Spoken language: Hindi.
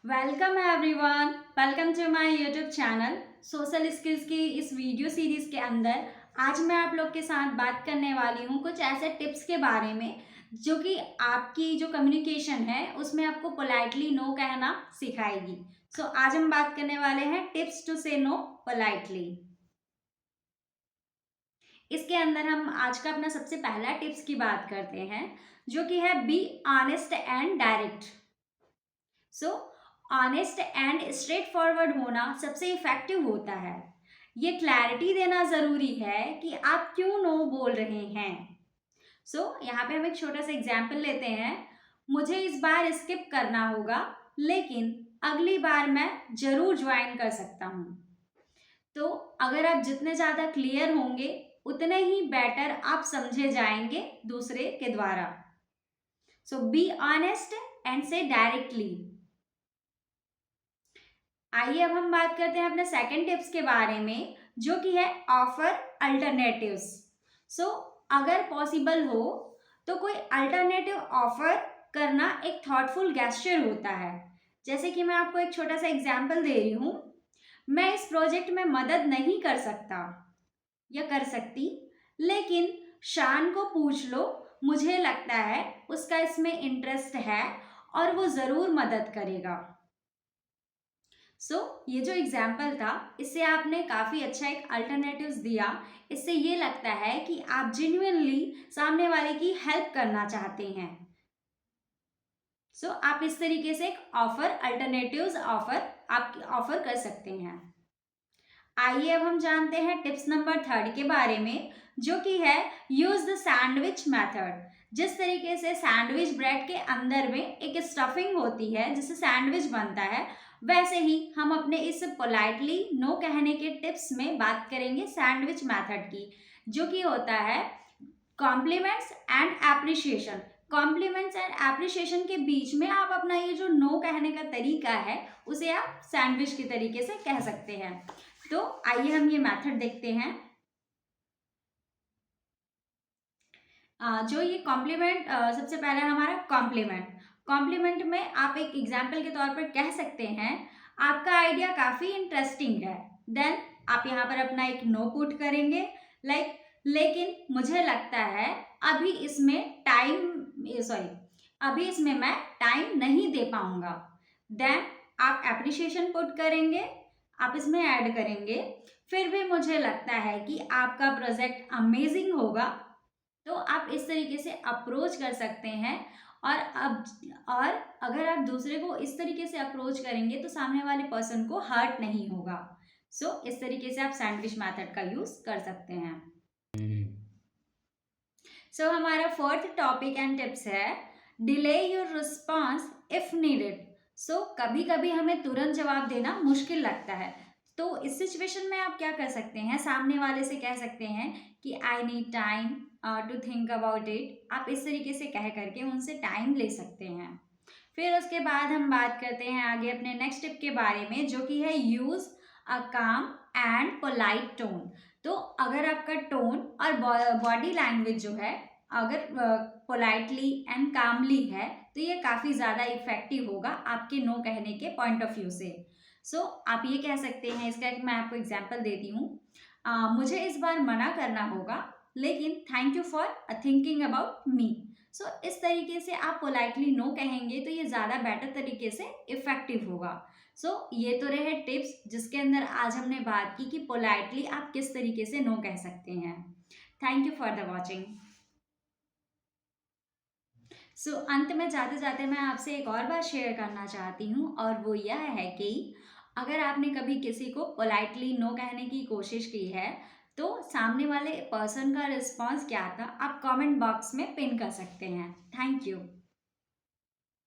Welcome everyone, welcome to my YouTube channel. Social skills की इस वीडियो सीरीज के अंदर आज मैं आप लोग के साथ बात करने वाली हूँ कुछ ऐसे टिप्स के बारे में जो कि आपकी जो कम्युनिकेशन है उसमें आपको पोलाइटली नो कहना सिखाएगी। आज हम बात करने वाले हैं टिप्स टू से नो पोलाइटली। इसके अंदर हम आज का अपना सबसे पहला टिप्स की बात करते हैं जो कि है be honest and direct. Honest and straight forward होना सबसे इफेक्टिव होता है। ये क्लैरिटी देना जरूरी है कि आप क्यों नो बोल रहे हैं। यहाँ पे हम एक छोटा सा एग्जाम्पल लेते हैं। मुझे इस बार स्किप करना होगा, लेकिन अगली बार मैं जरूर ज्वाइन कर सकता हूँ। तो अगर आप जितने ज्यादा क्लियर होंगे उतने ही बेटर आप समझे जाएंगे दूसरे के द्वारा। बी ऑनेस्ट एंड से डायरेक्टली। आइए अब हम बात करते हैं अपने सेकंड टिप्स के बारे में जो कि है ऑफर अल्टरनेटिव्स। अगर पॉसिबल हो तो कोई अल्टरनेटिव ऑफर करना एक थॉटफुल गेस्चर होता है। जैसे कि मैं आपको एक छोटा सा एग्जांपल दे रही हूँ। मैं इस प्रोजेक्ट में मदद नहीं कर सकता या कर सकती, लेकिन शान को पूछ लो, मुझे लगता है उसका इसमें इंटरेस्ट है और वो जरूर मदद करेगा। ये जो एग्जाम्पल था इससे आपने काफ़ी अच्छा एक अल्टरनेटिव्स दिया। इससे ये लगता है कि आप जेन्युइनली सामने वाले की हेल्प करना चाहते हैं। आप इस तरीके से एक ऑफर अल्टरनेटिव्स आप ऑफर कर सकते हैं। आइए अब हम जानते हैं टिप्स नंबर 3 के बारे में जो कि है यूज द सैंडविच मेथड। जिस तरीके से सैंडविच ब्रेड के अंदर में एक स्टफिंग होती है जिससे सैंडविच बनता है, वैसे ही हम अपने इस पोलाइटली नो कहने के टिप्स में बात करेंगे सैंडविच मेथड की, जो कि होता है compliments and appreciation. Compliments and appreciation के बीच में आप अपना ये जो नो कहने का तरीका है उसे आप सैंडविच के तरीके से कह सकते हैं। तो आइए हम ये मेथड देखते हैं। जो ये कॉम्प्लीमेंट, सबसे पहले हमारा कॉम्प्लीमेंट में आप एक एग्जाम्पल के तौर पर कह सकते हैं आपका आइडिया काफी इंटरेस्टिंग है। देन आप यहाँ पर अपना एक नो पुट करेंगे, लेकिन मुझे लगता है अभी इसमें मैं टाइम नहीं दे पाऊंगा। देन आप एप्रिशिएशन पुट करेंगे, आप इसमें ऐड करेंगे, फिर भी मुझे लगता है कि आपका प्रोजेक्ट अमेजिंग होगा। तो आप इस तरीके से अप्रोच कर सकते हैं। और अगर आप दूसरे को इस तरीके से अप्रोच करेंगे तो सामने वाले पर्सन को हर्ट नहीं होगा। इस तरीके से आप सैंडविच मेथड का यूज कर सकते हैं। हमारा फोर्थ टॉपिक एंड टिप्स है delay your response if needed. कभी कभी हमें तुरंत जवाब देना मुश्किल लगता है, तो इस सिचुएशन में आप क्या कर सकते हैं, सामने वाले से कह सकते हैं कि I need time to think about it. आप इस तरीके से कह करके उनसे टाइम ले सकते हैं। फिर उसके बाद हम बात करते हैं आगे अपने नेक्स्ट टिप के बारे में जो कि है यूज अ काम एंड पोलाइट टोन। तो अगर आपका टोन और बॉडी लैंग्वेज जो है अगर पोलाइटली एंड कामली है तो ये काफ़ी ज़्यादा इफेक्टिव होगा आपके नो कहने के पॉइंट ऑफ व्यू से। आप ये कह सकते हैं, इसका एक मैं आपको एग्जांपल देती हूँ। मुझे इस बार मना करना होगा, लेकिन thank you for thinking about me. इस तरीके से आप पोलाइटली नो कहेंगे तो ये ज़्यादा बेटर तरीके से इफेक्टिव होगा। ये तो रहे टिप्स जिसके अंदर आज हमने बात की कि पोलाइटली आप किस तरीके से नो कह सकते हैं। Thank you for the watching. अंत में जाते जाते मैं आपसे एक और बात शेयर करना चाहती हूँ, और वो यह है कि अगर आपने कभी किसी को पोलाइटली नो कहने की कोशिश की है तो सामने वाले पर्सन का रिस्पॉन्स क्या था आप कमेंट बॉक्स में पिन कर सकते हैं। Thank you.